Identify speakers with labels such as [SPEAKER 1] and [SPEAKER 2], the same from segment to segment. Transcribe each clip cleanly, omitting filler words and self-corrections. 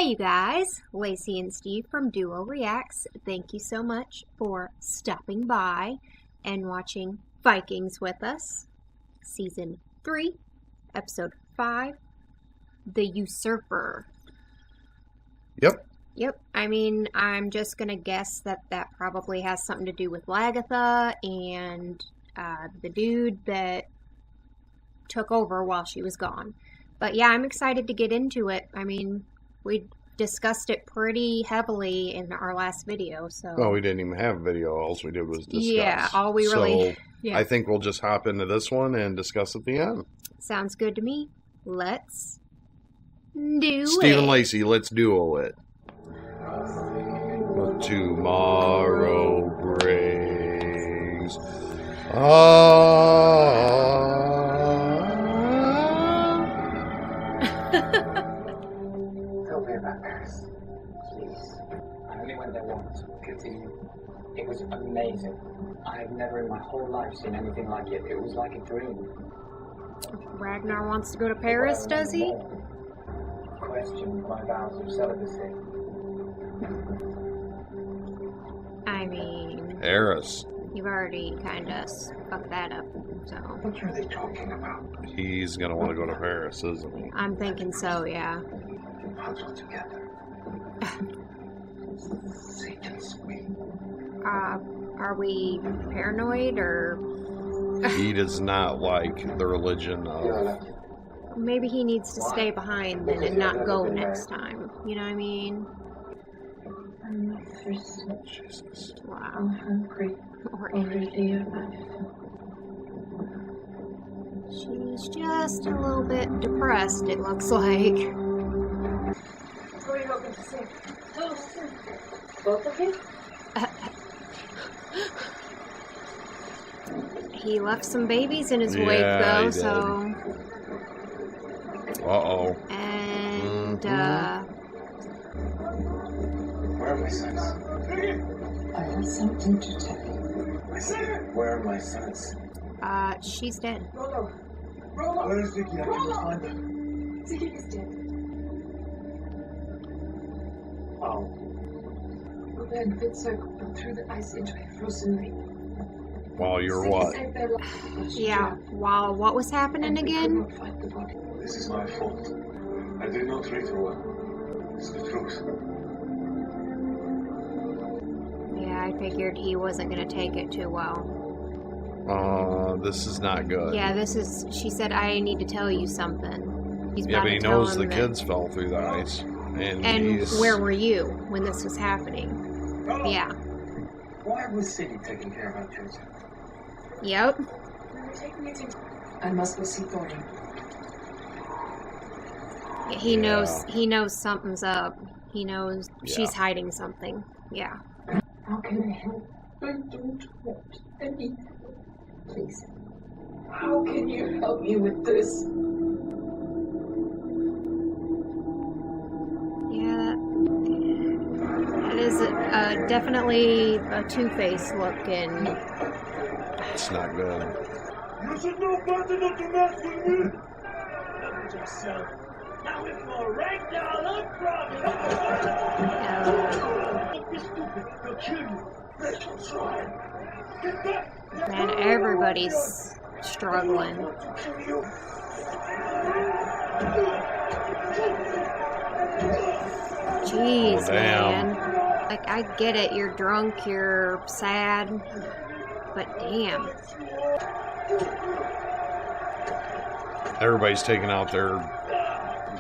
[SPEAKER 1] Hey you guys, Lacey and Steve from Duo Reacts. Thank you so much for stopping by and watching Vikings with us. Season 3, Episode 5, The Usurper. Yep, I mean, I'm just gonna guess that that probably has something to do with Lagatha and the dude that took over while she was gone. But yeah, I'm excited to get into it. I mean, we discussed it pretty heavily in our last video, so...
[SPEAKER 2] Well, we didn't even have a video. All we did was discuss.
[SPEAKER 1] Yeah, all we really...
[SPEAKER 2] So, yeah. I think we'll just hop into this one and discuss at the end.
[SPEAKER 1] Sounds good to me. Let's do
[SPEAKER 2] Steve
[SPEAKER 1] it.
[SPEAKER 2] and Lacey, let's duo it. What tomorrow brings...
[SPEAKER 3] Tell me about Paris, please. I only went there once. Continue. It was amazing. I have never in my whole life seen anything like it. It was like a dream.
[SPEAKER 1] Ragnar wants to go to Paris, does he?
[SPEAKER 3] Question my vows of celibacy.
[SPEAKER 1] I mean...
[SPEAKER 2] Paris.
[SPEAKER 1] You've already kind of fucked that up, so...
[SPEAKER 3] What are they talking about?
[SPEAKER 2] He's going to want to go to Paris, isn't he?
[SPEAKER 1] I'm thinking so, yeah.
[SPEAKER 3] Puzzled together. Satan's way.
[SPEAKER 1] Are we paranoid, or...
[SPEAKER 2] He does not like the religion of...
[SPEAKER 1] Maybe he needs to stay behind then and not go next time. You know what I mean?
[SPEAKER 4] I'm not thirsty.
[SPEAKER 2] Jesus.
[SPEAKER 1] Wow.
[SPEAKER 4] I'm hungry. Already alive.
[SPEAKER 1] She's just a little bit depressed, it looks like.
[SPEAKER 4] What are you hoping to say? Tell us, sir. Both of you?
[SPEAKER 1] He left some babies in his wake,
[SPEAKER 2] Yeah,
[SPEAKER 1] though,
[SPEAKER 2] he did.
[SPEAKER 1] so...
[SPEAKER 2] Uh-oh.
[SPEAKER 1] And,
[SPEAKER 3] Where are my sons?
[SPEAKER 4] I have something to tell you.
[SPEAKER 3] Where are my sons?
[SPEAKER 1] she's dead.
[SPEAKER 4] Rollo!
[SPEAKER 3] Where is Vicky? I can't find her.
[SPEAKER 4] Vicky is dead.
[SPEAKER 3] Oh.
[SPEAKER 4] We went with circle through the ice into a frozen lake.
[SPEAKER 2] While you're what?
[SPEAKER 1] Yeah, while what was happening again?
[SPEAKER 3] This is my fault. I did not treat her well. It's the truth.
[SPEAKER 1] Yeah, I figured he wasn't gonna take it too well.
[SPEAKER 2] This is not good.
[SPEAKER 1] Yeah, this is... She said, I need to tell you something. He's
[SPEAKER 2] Yeah,
[SPEAKER 1] about
[SPEAKER 2] but
[SPEAKER 1] to
[SPEAKER 2] he
[SPEAKER 1] tell
[SPEAKER 2] knows
[SPEAKER 1] him
[SPEAKER 2] the
[SPEAKER 1] that-
[SPEAKER 2] kids fell through the ice. And he's...
[SPEAKER 1] where were you when this was happening? Yeah.
[SPEAKER 3] Why was City taking care of our children?
[SPEAKER 1] Yep.
[SPEAKER 4] I must go see Thornton.
[SPEAKER 1] He knows something's up. He knows she's
[SPEAKER 2] Yeah.
[SPEAKER 1] hiding something. Yeah.
[SPEAKER 4] How can I help? I don't want any. Please. How can you help me with this?
[SPEAKER 1] Yeah, that is definitely a two-faced look, and
[SPEAKER 2] It's not good.
[SPEAKER 3] You should know better than to mess with me! Look at yourself. Now it's more right down up problem. Don't be stupid. They'll kill you. Let them try. Get back.
[SPEAKER 1] man, everybody's struggling. Jeez,
[SPEAKER 2] Oh, damn.
[SPEAKER 1] man. Like, I get it, you're drunk, you're sad, but damn.
[SPEAKER 2] Everybody's taking out their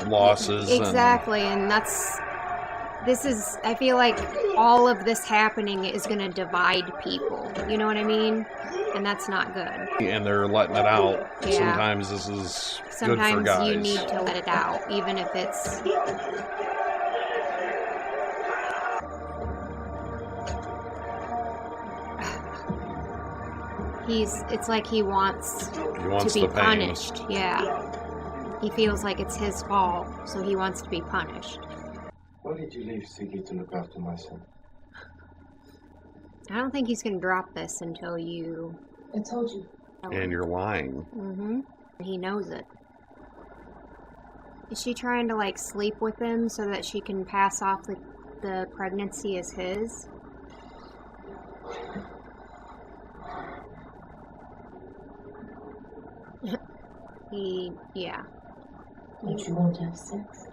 [SPEAKER 2] losses.
[SPEAKER 1] Exactly, and this is, I feel like all of this happening is going to divide people. You know what I mean? And that's not good.
[SPEAKER 2] And they're letting it out.
[SPEAKER 1] Yeah.
[SPEAKER 2] Sometimes this is good for
[SPEAKER 1] Sometimes
[SPEAKER 2] guys.
[SPEAKER 1] you need to let it out, even if it's... It's like he wants to be
[SPEAKER 2] the pain.
[SPEAKER 1] punished. Yeah. He feels like it's his fault, so he wants to be punished.
[SPEAKER 3] Why did you leave Siggy to look after my son?
[SPEAKER 1] I don't think he's going to drop this until you...
[SPEAKER 4] I told you.
[SPEAKER 2] And you're lying.
[SPEAKER 1] Mm-hmm. He knows it. Is she trying to, like, sleep with him so that she can pass off the pregnancy as his? Yeah.
[SPEAKER 4] Don't you want to have sex?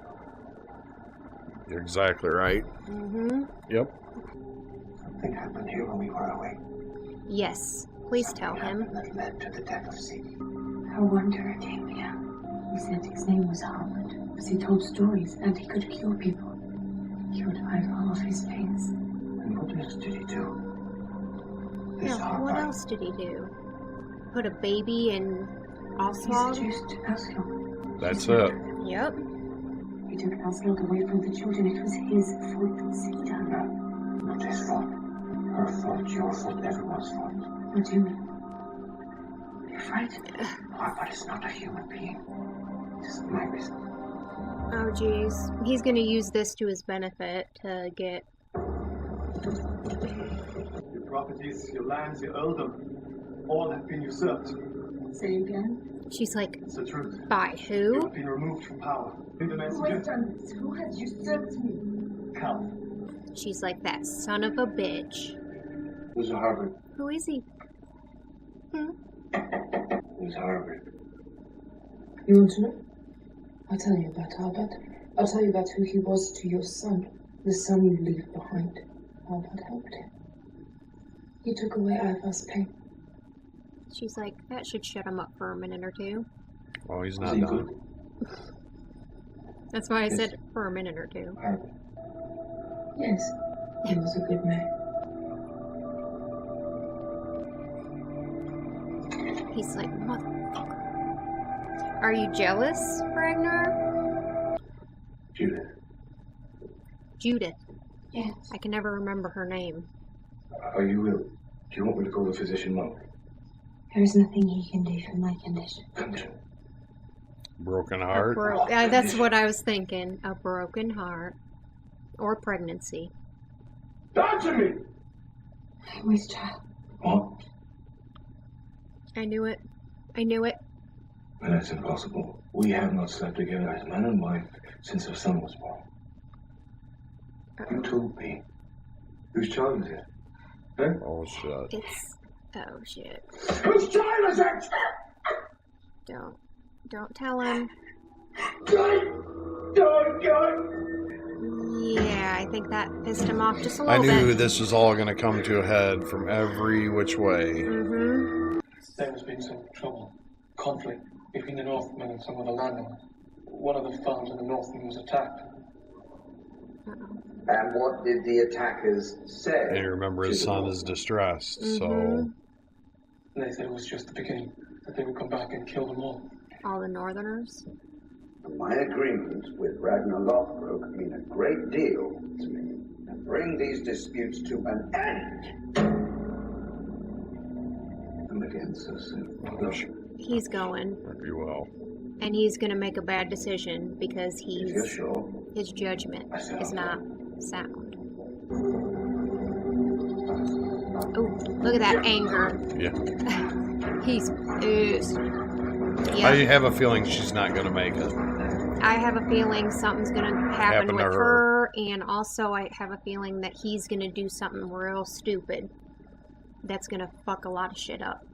[SPEAKER 2] You're exactly right.
[SPEAKER 1] Mm-hmm.
[SPEAKER 2] Yep.
[SPEAKER 3] Something happened here when we were away.
[SPEAKER 1] Yes. Please tell him.
[SPEAKER 3] That led to the death of Sadie.
[SPEAKER 4] No wonder it came here. He said his name was Howard, because he told stories and he could cure people. Cured 5 of his pains.
[SPEAKER 3] And what else did he do?
[SPEAKER 1] Yeah, what else did he do? Put a baby in Oswald?
[SPEAKER 4] He seduced Aslo.
[SPEAKER 2] That's it.
[SPEAKER 1] Yep.
[SPEAKER 4] He took Aslo away from the children. It was his fault. Sadie done that.
[SPEAKER 3] Not his fault. Her fault, your fault, everyone's fault.
[SPEAKER 4] What do you mean? You're frightened.
[SPEAKER 3] But it's not a human being. It's my business.
[SPEAKER 1] Oh, jeez. He's gonna use this to his benefit to get...
[SPEAKER 5] Your properties, your lands, your earldom, all have been usurped.
[SPEAKER 4] Say again?
[SPEAKER 1] She's like,
[SPEAKER 5] It's the truth.
[SPEAKER 1] by
[SPEAKER 5] You
[SPEAKER 1] who?
[SPEAKER 5] have been removed from power. In the
[SPEAKER 4] Who has
[SPEAKER 5] messenger,
[SPEAKER 4] done this? Who has usurped me?
[SPEAKER 5] Cal.
[SPEAKER 1] She's like, that son of a bitch.
[SPEAKER 3] Who's Harvard?
[SPEAKER 1] Who is he?
[SPEAKER 3] Who's Harvard?
[SPEAKER 4] You want to know? I'll tell you about Albert. I'll tell you about who he was to your son, the son you leave behind. Albert helped him. He took away Ivar's pain.
[SPEAKER 1] She's like, that should shut him up for a minute or two.
[SPEAKER 2] Oh, he's
[SPEAKER 3] Is
[SPEAKER 2] not
[SPEAKER 3] he
[SPEAKER 2] done.
[SPEAKER 3] good?
[SPEAKER 1] That's why I
[SPEAKER 3] Yes.
[SPEAKER 1] said for a minute or two.
[SPEAKER 3] Harvard.
[SPEAKER 4] Yes, he was a good man.
[SPEAKER 1] He's like, motherfucker. Are you jealous, Ragnar?
[SPEAKER 3] Judith.
[SPEAKER 1] Judith.
[SPEAKER 4] Yes.
[SPEAKER 1] I can never remember her name.
[SPEAKER 3] Are you ill? Do you want me to call the physician monk?
[SPEAKER 4] There is nothing he can do for my condition.
[SPEAKER 3] Condition.
[SPEAKER 2] Broken heart.
[SPEAKER 1] That's what I was thinking. A broken heart. Or pregnancy.
[SPEAKER 3] Answer me!
[SPEAKER 4] I'm with child.
[SPEAKER 3] What?
[SPEAKER 1] I knew it. I knew it.
[SPEAKER 3] And that's impossible. We have not slept together as man and wife since our son was born. You told me. Whose child is it? Huh?
[SPEAKER 2] Oh, shit.
[SPEAKER 1] It's... Oh, shit.
[SPEAKER 3] Whose child is it?
[SPEAKER 1] Don't tell him.
[SPEAKER 3] Don't.
[SPEAKER 1] Yeah, I think that pissed him off just a
[SPEAKER 2] I
[SPEAKER 1] little
[SPEAKER 2] knew
[SPEAKER 1] bit.
[SPEAKER 2] this was all going to come to a head from every which way.
[SPEAKER 1] Mm-hmm.
[SPEAKER 5] There has been some trouble, conflict between the Northmen and some of the landowners. One of the farms in the Northland was attacked.
[SPEAKER 6] And what did the attackers say?
[SPEAKER 2] And you remember his son is distressed, so...
[SPEAKER 1] Mhm.
[SPEAKER 5] They said it was just the beginning, that they would come back and kill them all.
[SPEAKER 1] All the Northerners.
[SPEAKER 6] My agreement with Ragnar Lothbrok mean a great deal to me, and bring these disputes to an end.
[SPEAKER 3] And again so soon.
[SPEAKER 1] He's going.
[SPEAKER 2] If you will.
[SPEAKER 1] And he's going to make a bad decision because
[SPEAKER 3] If you're
[SPEAKER 1] he's...
[SPEAKER 3] sure.
[SPEAKER 1] His judgment is not sound. Oh, look at that anger.
[SPEAKER 2] Yeah.
[SPEAKER 1] He's pissed.
[SPEAKER 2] I
[SPEAKER 1] Yeah,
[SPEAKER 2] have a feeling she's not going to make it.
[SPEAKER 1] I have a feeling something's going to happen
[SPEAKER 2] Happen to
[SPEAKER 1] with
[SPEAKER 2] her.
[SPEAKER 1] her, and also I have a feeling that he's going to do something real stupid that's going to fuck a lot of shit up.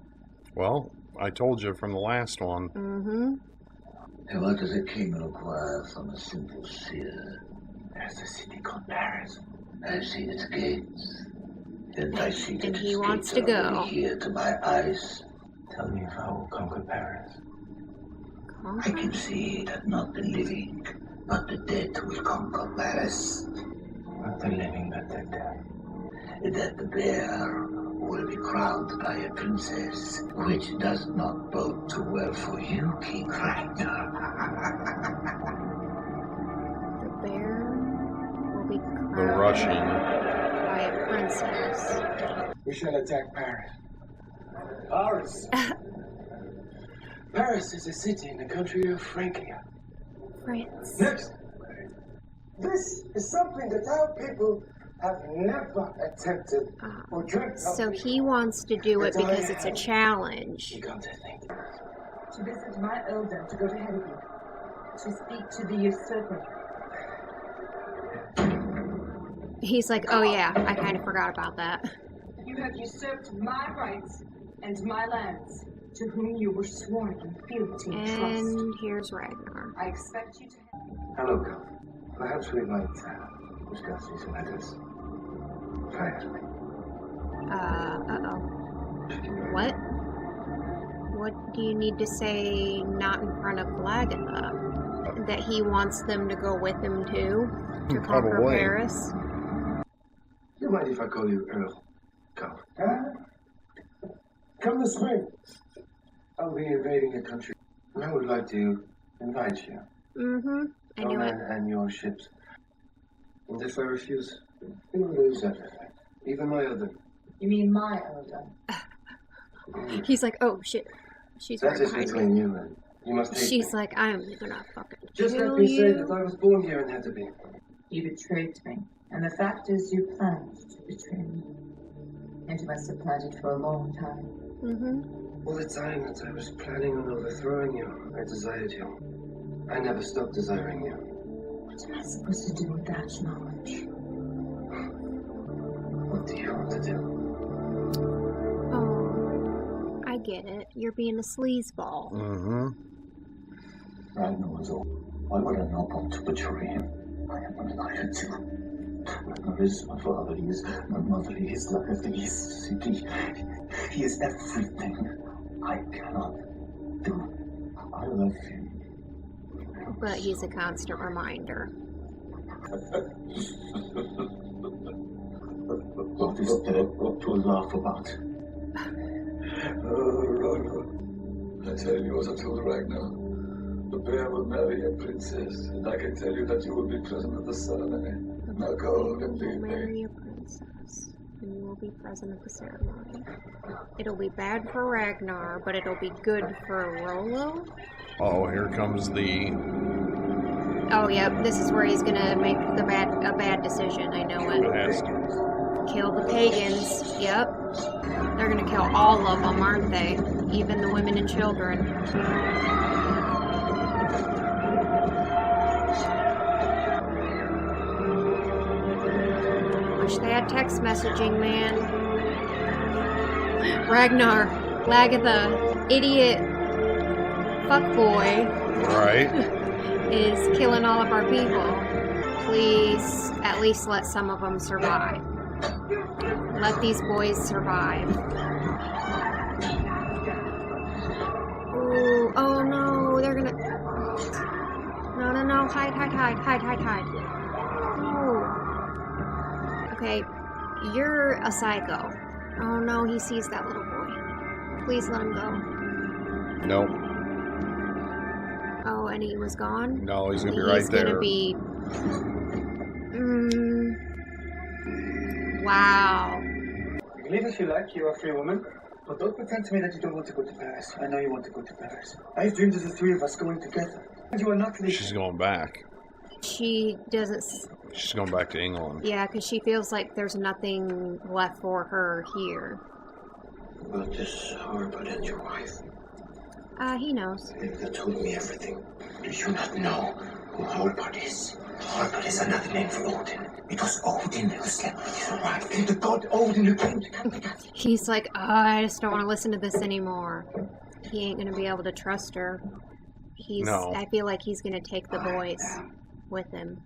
[SPEAKER 2] Well, I told you from the last one.
[SPEAKER 1] Mm-hmm.
[SPEAKER 7] And what does a king require from a simple seer?
[SPEAKER 3] There's a city called Paris.
[SPEAKER 7] I've seen its gates, and I see that
[SPEAKER 1] And he
[SPEAKER 7] its
[SPEAKER 1] wants
[SPEAKER 7] gates
[SPEAKER 1] to
[SPEAKER 7] are
[SPEAKER 1] go.
[SPEAKER 7] already here to my eyes.
[SPEAKER 3] Tell me if I will conquer Paris.
[SPEAKER 7] I can see that not the living, but the dead will conquer Paris.
[SPEAKER 3] Not the living, but the dead.
[SPEAKER 7] That the bear will be crowned by a princess, which does not bode too well for you, King Ragnar.
[SPEAKER 1] The bear will be
[SPEAKER 2] The
[SPEAKER 1] crowned
[SPEAKER 2] Russian.
[SPEAKER 1] by a princess.
[SPEAKER 5] We shall attack Paris. Paris! Paris is a city in the country of Francia.
[SPEAKER 1] France.
[SPEAKER 5] Next! This is something that our people have never attempted or dreamt of.
[SPEAKER 1] So he wants to do it because it's a challenge.
[SPEAKER 5] You come to think.
[SPEAKER 4] To visit my elders, to go to heaven. to speak to the Usurper.
[SPEAKER 1] He's like, oh yeah, I kind of forgot about that.
[SPEAKER 4] You have usurped my rights and my lands, to whom you were sworn in fealty and trust.
[SPEAKER 1] And here's Ragnar.
[SPEAKER 4] I expect you to...
[SPEAKER 3] Hello, Count. Perhaps we might discuss these matters privately.
[SPEAKER 1] Uh-oh. What? What do you need to say not in front of Lagatha? That he wants them to go with him too? To conquer
[SPEAKER 2] Probably.
[SPEAKER 1] Paris?
[SPEAKER 3] You mind if I call you Earl? Count.
[SPEAKER 5] Come this way.
[SPEAKER 3] I'll be invading your country. I would like to invite you.
[SPEAKER 1] Mm-hmm. I knew it.
[SPEAKER 3] And your ships. And if I refuse, you will lose everything. Even my elder.
[SPEAKER 4] You mean my elder?
[SPEAKER 1] He's like, oh shit. She's right
[SPEAKER 3] That is
[SPEAKER 1] behind me.
[SPEAKER 3] between you and you must hate
[SPEAKER 1] She's
[SPEAKER 3] me.
[SPEAKER 1] like, I'm gonna fucking
[SPEAKER 3] Just
[SPEAKER 1] kill
[SPEAKER 3] let me say
[SPEAKER 1] you.
[SPEAKER 3] that I was born here and had to be.
[SPEAKER 4] You betrayed me, and the fact is you planned to betray me. And you must have planned it for a long time.
[SPEAKER 1] Mm-hmm.
[SPEAKER 3] All the time that I was planning on overthrowing you, I desired you. I never stopped desiring you.
[SPEAKER 4] What am I supposed to do with that knowledge?
[SPEAKER 3] What do you want to do?
[SPEAKER 1] Oh, I get it. You're being a sleazeball.
[SPEAKER 2] Mm-hmm.
[SPEAKER 7] Ragnar was all. Why would I not want to betray him? I am a liar too. Ragnar is my father, he is my mother, he is Lagatha, he is Siki. He is everything I cannot do. I love him.
[SPEAKER 1] But he's a constant reminder.
[SPEAKER 7] What is there to laugh about?
[SPEAKER 3] Oh, Ragnar. I tell you as I told Ragnar. The bear will marry a princess, and I can tell you that you will be present at the ceremony. Now go and leave me.
[SPEAKER 1] Marry a princess, and you will be present at the ceremony. It'll be bad for Ragnar, but it'll be good for Rollo.
[SPEAKER 2] Oh, here comes the...
[SPEAKER 1] Oh, yep, this is where he's gonna make a bad decision. I know
[SPEAKER 2] It
[SPEAKER 1] it.
[SPEAKER 2] has to.
[SPEAKER 1] Kill the pagans. Yep. They're gonna kill all of them, aren't they? Even the women and children. Wish they had text messaging, man. Ragnar, Lagatha, idiot, fuckboy,
[SPEAKER 2] Right?
[SPEAKER 1] is killing all of our people. Please, at least let some of them survive. Let these boys survive. Ooh, oh no, they're gonna... No, hide. No. Okay, you're a psycho. Oh no, he sees that little boy. Please let him go.
[SPEAKER 2] Nope.
[SPEAKER 1] Oh, and he was gone?
[SPEAKER 2] No, he's gonna be right
[SPEAKER 1] He's gonna
[SPEAKER 2] there.
[SPEAKER 1] be... Wow.
[SPEAKER 5] Leave if you like, you're a free woman. But don't pretend to me that you don't want to go to Paris. I know you want to go to Paris. I've dreamed of the three of us going together. And you are not leaving.
[SPEAKER 2] She's going back.
[SPEAKER 1] She doesn't...
[SPEAKER 2] She's going back to England.
[SPEAKER 1] Yeah, because she feels like there's nothing left for her here.
[SPEAKER 3] About this Usurper and your wife.
[SPEAKER 1] He knows.
[SPEAKER 3] They told me everything. Do you not know who Usurper is? Usurper is another name for Odin. It was Odin who slept with his wife. The god Odin who came to Canada.
[SPEAKER 1] He's like, oh, I just don't want to listen to this anymore. He ain't gonna be able to trust her.
[SPEAKER 2] No.
[SPEAKER 1] I feel like he's gonna take the boys with him.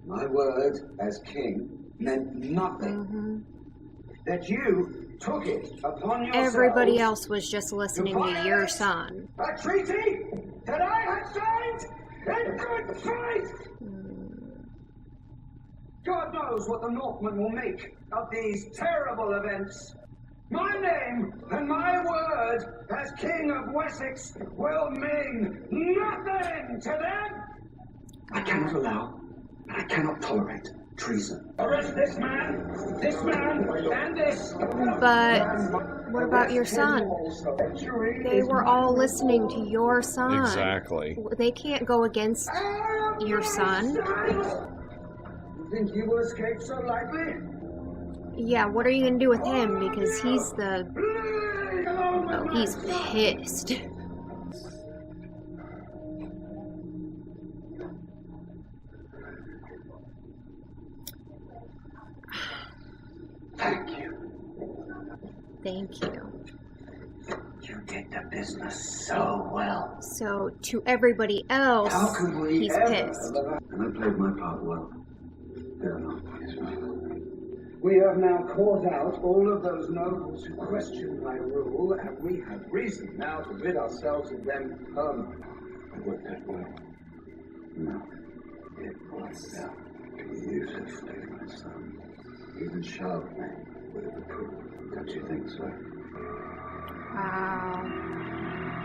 [SPEAKER 6] My word as king meant nothing.
[SPEAKER 1] Mm-hmm.
[SPEAKER 6] That you took it upon yourself.
[SPEAKER 1] Everybody else was just listening to your son.
[SPEAKER 6] A treaty that I had signed in good faith. God knows what the Northmen will make of these terrible events. My name and my word as King of Wessex will mean nothing to them. I cannot allow, I cannot tolerate treason. Arrest this man, and this.
[SPEAKER 1] But what about your son? They were all listening to your son.
[SPEAKER 2] Exactly.
[SPEAKER 1] They can't go against your son.
[SPEAKER 6] You think he will escape so lightly?
[SPEAKER 1] Yeah, what are you gonna do with him? Because he's the... Oh, he's pissed. Thank you.
[SPEAKER 7] You did the business so well.
[SPEAKER 1] So, to everybody else,
[SPEAKER 6] How could we
[SPEAKER 1] he's
[SPEAKER 6] ever
[SPEAKER 1] pissed.
[SPEAKER 3] And I played my part well. Fair enough.
[SPEAKER 6] We have now caught out all of those nobles who question my rule, and we have reason now to rid ourselves of them permanently.
[SPEAKER 3] It worked out well. No. It was beautifully, my son. Even Charlemagne would have approved. Don't you think so?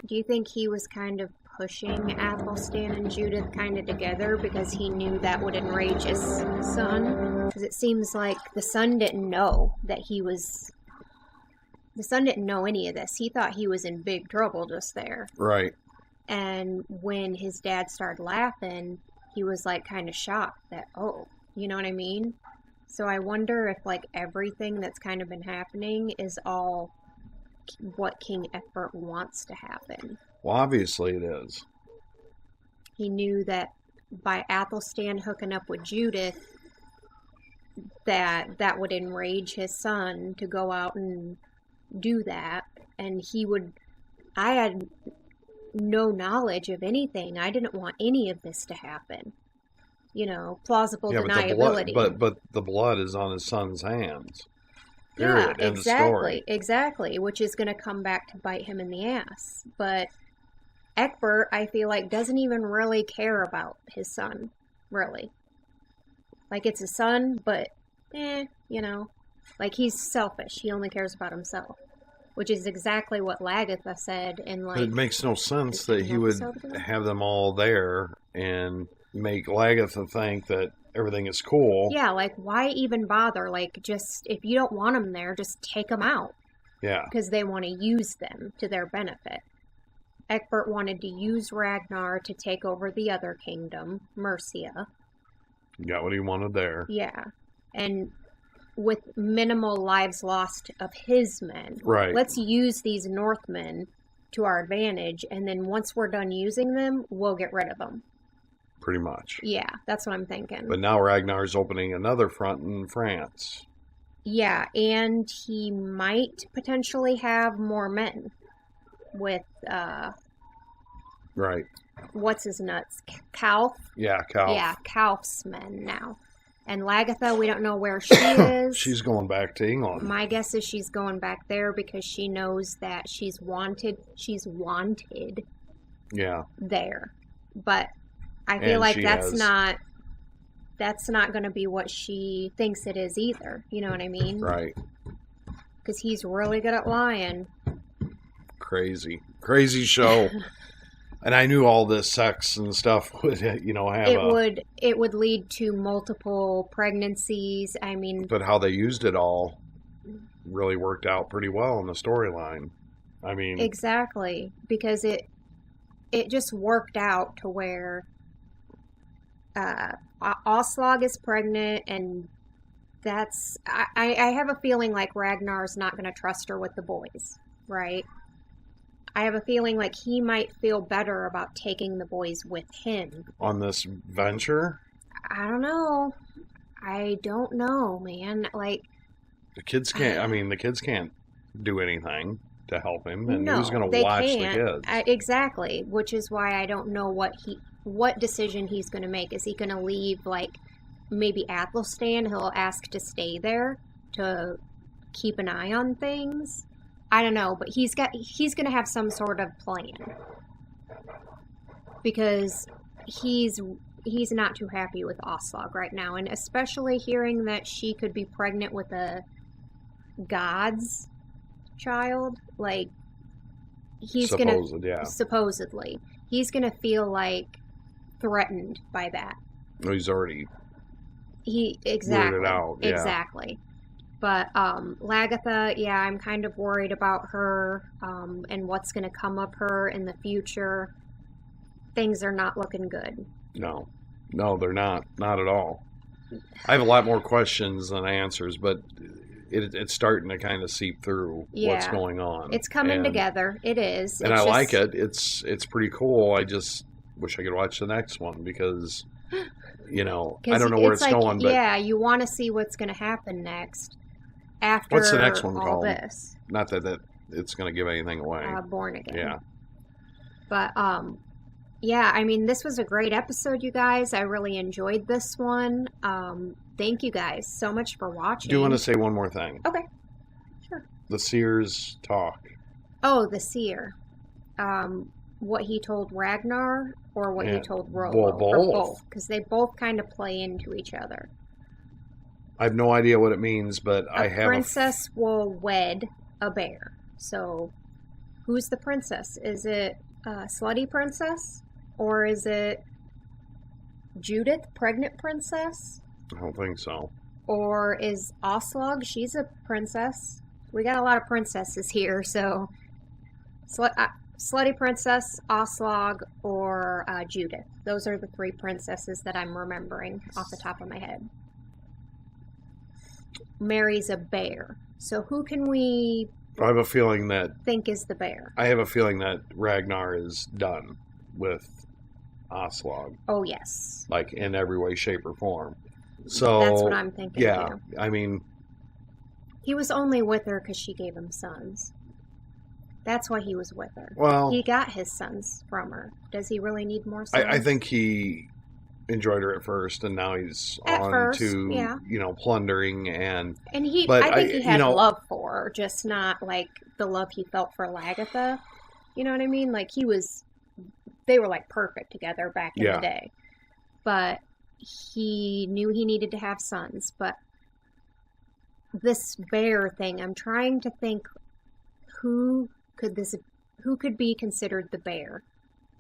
[SPEAKER 1] Do you think he was kind of pushing Athelstan and Judith kind of together because he knew that would enrage his son? Because it seems like the son didn't know that he was... The son didn't know any of this. He thought he was in big trouble just there.
[SPEAKER 2] Right.
[SPEAKER 1] And when his dad started laughing, he was like kind of shocked that, oh, you know what I mean? So I wonder if like everything that's kind of been happening is all what King Egbert wants to happen.
[SPEAKER 2] Well, obviously it is.
[SPEAKER 1] He knew that by Athelstan hooking up with Judith, that would enrage his son to go out and do that. And I had no knowledge of anything. I didn't want any of this to happen. You know, plausible deniability.
[SPEAKER 2] But the blood is on his son's hands. Period.
[SPEAKER 1] Yeah,
[SPEAKER 2] End of story.
[SPEAKER 1] Exactly, which is going to come back to bite him in the ass. But Egbert, I feel like, doesn't even really care about his son, really. Like, it's his son, but, you know. Like, he's selfish. He only cares about himself. Which is exactly what Lagatha said in, like...
[SPEAKER 2] But it makes no sense that he would have them all there and make Lagatha think that everything is cool.
[SPEAKER 1] Yeah, like, why even bother? Like, just, if you don't want them there, just take them out.
[SPEAKER 2] Yeah.
[SPEAKER 1] Because they want to use them to their benefit. Egbert wanted to use Ragnar to take over the other kingdom, Mercia.
[SPEAKER 2] Got what he wanted there.
[SPEAKER 1] Yeah. And with minimal lives lost of his men.
[SPEAKER 2] Right.
[SPEAKER 1] Let's use these Northmen to our advantage, and then once we're done using them, we'll get rid of them.
[SPEAKER 2] Pretty much.
[SPEAKER 1] Yeah, that's what I'm thinking.
[SPEAKER 2] But now Ragnar's opening another front in France.
[SPEAKER 1] Yeah, and he might potentially have more men with,
[SPEAKER 2] Right.
[SPEAKER 1] what's his nuts? Calf?
[SPEAKER 2] Yeah, Calf.
[SPEAKER 1] Yeah, Calf's men now. And Lagatha, we don't know where she is.
[SPEAKER 2] She's going back to England.
[SPEAKER 1] My guess is she's going back there because she knows that she's wanted. She's wanted.
[SPEAKER 2] Yeah.
[SPEAKER 1] There. But I feel like that's not going to be what she thinks it is either. You know what I mean?
[SPEAKER 2] Right.
[SPEAKER 1] Because he's really good at lying.
[SPEAKER 2] Crazy show. And I knew all this sex and stuff would, you know, have
[SPEAKER 1] it would lead to multiple pregnancies. I mean,
[SPEAKER 2] but how they used it all really worked out pretty well in the storyline. I mean,
[SPEAKER 1] exactly, because it just worked out to where Aslog is pregnant, and that's I have a feeling like Ragnar's not going to trust her with the boys, right? I have a feeling like he might feel better about taking the boys with him.
[SPEAKER 2] On this venture?
[SPEAKER 1] I don't know. I don't know, man. Like...
[SPEAKER 2] The kids can't do anything to help him. And
[SPEAKER 1] no,
[SPEAKER 2] who's going to watch the kids?
[SPEAKER 1] Exactly. Which is why I don't know what decision he's going to make. Is he going to leave, like, maybe Athelstan? He'll ask to stay there to keep an eye on things? I don't know, but he's going to have some sort of plan, because he's not too happy with Aslog right now, and especially hearing that she could be pregnant with a god's child. Like, he's supposedly he's gonna feel like threatened by that.
[SPEAKER 2] Well, he's already
[SPEAKER 1] exactly
[SPEAKER 2] weirded out. Yeah.
[SPEAKER 1] Exactly. But Lagatha, yeah, I'm kind of worried about her and what's going to come of her in the future. Things are not looking good.
[SPEAKER 2] No, they're not. Not at all. I have a lot more questions than answers, but it's starting to kind of seep through what's going on.
[SPEAKER 1] It's coming together. It is.
[SPEAKER 2] And I like it. It's pretty cool. I just wish I could watch the next one because, you know, I don't know where it's going. But
[SPEAKER 1] yeah, you want to see what's going to happen next. after
[SPEAKER 2] What's the next one
[SPEAKER 1] all
[SPEAKER 2] called?
[SPEAKER 1] this.
[SPEAKER 2] Not that it's going to give anything away.
[SPEAKER 1] Born Again.
[SPEAKER 2] Yeah.
[SPEAKER 1] But, yeah, I mean, this was a great episode, you guys. I really enjoyed this one. Thank you guys so much for watching.
[SPEAKER 2] Do you want to say one more thing?
[SPEAKER 1] Okay. Sure.
[SPEAKER 2] The Seers talk.
[SPEAKER 1] Oh, the seer. What he told Ragnar or what he told Rollo?
[SPEAKER 2] Well, both.
[SPEAKER 1] Or both. Because they both kind of play into each other.
[SPEAKER 2] I have no idea what it means, but I have...
[SPEAKER 1] A princess will wed a bear. So, who's the princess? Is it Slutty Princess? Or is it Judith, pregnant princess?
[SPEAKER 2] I don't think so.
[SPEAKER 1] Or is Aslog? She's a princess. We got a lot of princesses here, so... Slutty Princess, Aslog, or Judith. Those are the 3 princesses that I'm remembering off the top of my head. Marries a bear. So who can we
[SPEAKER 2] I have a feeling that...
[SPEAKER 1] think is the bear?
[SPEAKER 2] I have a feeling that Ragnar is done with Aslog.
[SPEAKER 1] Oh, yes.
[SPEAKER 2] Like, in every way, shape, or form. So
[SPEAKER 1] that's what I'm thinking,
[SPEAKER 2] yeah,
[SPEAKER 1] too.
[SPEAKER 2] I mean...
[SPEAKER 1] He was only with her because she gave him sons. That's why he was with her.
[SPEAKER 2] Well...
[SPEAKER 1] He got his sons from her. Does he really need more sons?
[SPEAKER 2] I think he enjoyed her at first, and now he's on to, you know, plundering and...
[SPEAKER 1] And I think he had love for her, just not, like, the love he felt for Lagatha. You know what I mean? Like, they were, like, perfect together back in the day. But he knew he needed to have sons. But this bear thing, I'm trying to think who could be considered the bear.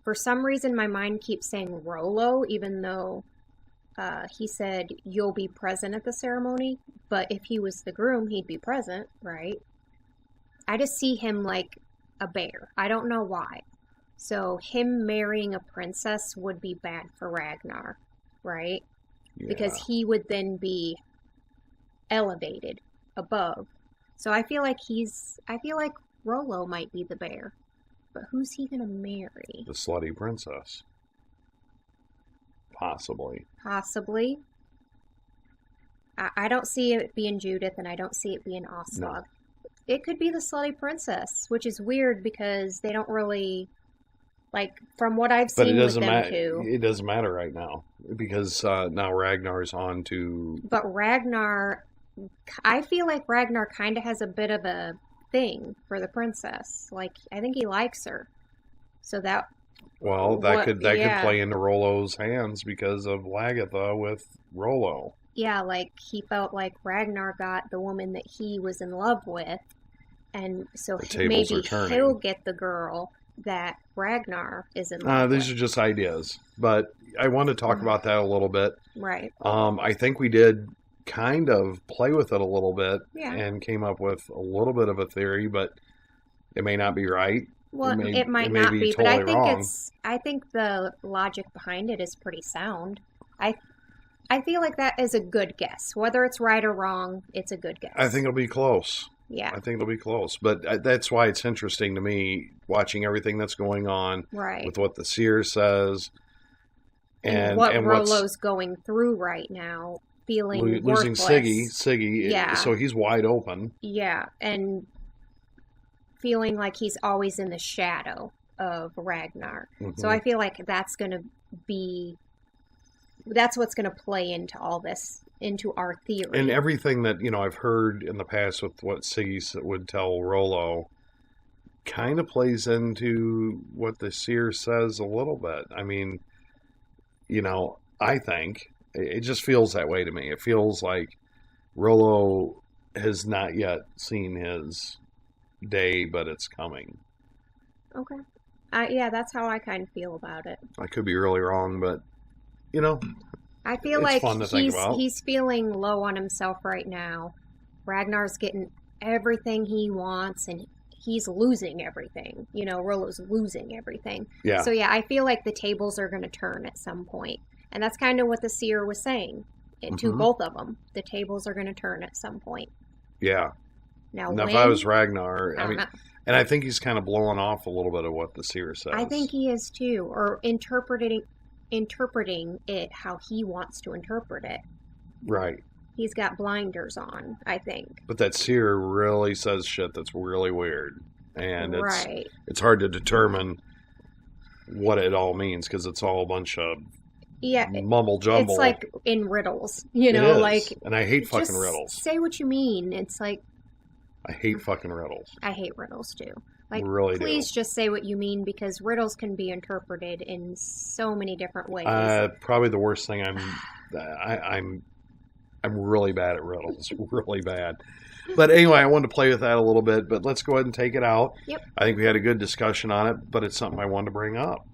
[SPEAKER 1] For some reason, my mind keeps saying Rollo, even though he said, you'll be present at the ceremony. But if he was the groom, he'd be present, right? I just see him like a bear. I don't know why. So him marrying a princess would be bad for Ragnar, right? Yeah. Because he would then be elevated above. So I feel like Rollo might be the bear. But who's he going to marry?
[SPEAKER 2] The slutty princess. Possibly.
[SPEAKER 1] Possibly. I don't see it being Judith, and I don't see it being Aslog. No. It could be the slutty princess, which is weird because they don't really, like, from what I've seen with them two.
[SPEAKER 2] It doesn't matter right now because now Ragnar's on to...
[SPEAKER 1] But Ragnar, I feel like Ragnar kind of has a bit of a thing for the princess. Like, I think he likes her. So that...
[SPEAKER 2] Well, that could play into Rollo's hands because of Lagatha with Rollo.
[SPEAKER 1] Yeah, like, he felt like Ragnar got the woman that he was in love with, and so maybe he'll get the girl that Ragnar is in love with.
[SPEAKER 2] These are just ideas, but I want to talk about that a little bit.
[SPEAKER 1] Right.
[SPEAKER 2] I think we did kind of play with it a little bit and came up with a little bit of a theory, but it may not be right.
[SPEAKER 1] Well, it might not be, but
[SPEAKER 2] totally wrong.
[SPEAKER 1] I think the logic behind it is pretty sound. I feel like that is a good guess. Whether it's right or wrong, it's a good guess.
[SPEAKER 2] I think it'll be close.
[SPEAKER 1] Yeah.
[SPEAKER 2] I think it'll be close. But that's why it's interesting to me, watching everything that's going on with what the seer says.
[SPEAKER 1] And what Rollo's going through right now, feeling
[SPEAKER 2] losing
[SPEAKER 1] worthless.
[SPEAKER 2] Siggy, so he's wide open.
[SPEAKER 1] Yeah, and feeling like he's always in the shadow of Ragnar. Mm-hmm. So I feel like that's what's going to play into all this, into our theory.
[SPEAKER 2] And everything that, I've heard in the past with what Siggy would tell Rollo kind of plays into what the seer says a little bit. I mean, I think it just feels that way to me. It feels like Rollo has not yet seen his day, but it's coming.
[SPEAKER 1] Okay. Yeah, that's how I kind of feel about it.
[SPEAKER 2] I could be really wrong, but
[SPEAKER 1] I feel like he's feeling low on himself right now. Ragnar's getting everything he wants, and he's losing everything. Rollo's losing everything.
[SPEAKER 2] Yeah.
[SPEAKER 1] So yeah, I feel like the tables are going to turn at some point, and that's kind of what the seer was saying to both of them. The tables are going to turn at some point.
[SPEAKER 2] Yeah.
[SPEAKER 1] Now
[SPEAKER 2] if I was Ragnar, and I think he's kind of blowing off a little bit of what the seer says.
[SPEAKER 1] I think he is too, or interpreting it how he wants to interpret it.
[SPEAKER 2] Right.
[SPEAKER 1] He's got blinders on, I think.
[SPEAKER 2] But that seer really says shit that's really weird. And
[SPEAKER 1] Right.
[SPEAKER 2] it's hard to determine what it all means because it's all a bunch of mumble jumble.
[SPEAKER 1] It's like in riddles, you
[SPEAKER 2] It
[SPEAKER 1] know,
[SPEAKER 2] is.
[SPEAKER 1] like.
[SPEAKER 2] And I hate fucking
[SPEAKER 1] just
[SPEAKER 2] riddles.
[SPEAKER 1] Say what you mean. It's like.
[SPEAKER 2] I hate fucking riddles.
[SPEAKER 1] I hate riddles too. Like,
[SPEAKER 2] really
[SPEAKER 1] please just say what you mean because riddles can be interpreted in so many different ways.
[SPEAKER 2] Probably the worst thing I'm really bad at riddles. Really bad. But anyway, I wanted to play with that a little bit, but let's go ahead and take it out.
[SPEAKER 1] Yep.
[SPEAKER 2] I think we had a good discussion on it, but it's something I wanted to bring up.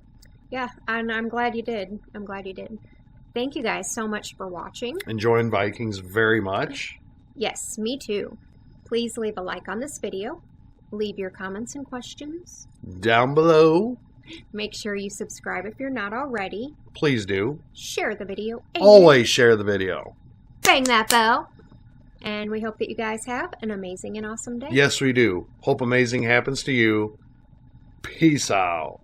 [SPEAKER 1] Yeah, and I'm glad you did. Thank you guys so much for watching.
[SPEAKER 2] Enjoying Vikings very much.
[SPEAKER 1] Yes, me too. Please leave a like on this video. Leave your comments and questions.
[SPEAKER 2] Down below.
[SPEAKER 1] Make sure you subscribe if you're not already.
[SPEAKER 2] Please do.
[SPEAKER 1] Share the video. And
[SPEAKER 2] Always share the video.
[SPEAKER 1] bang that bell. And we hope that you guys have an amazing and awesome day.
[SPEAKER 2] Yes, we do. Hope amazing happens to you. Peace out.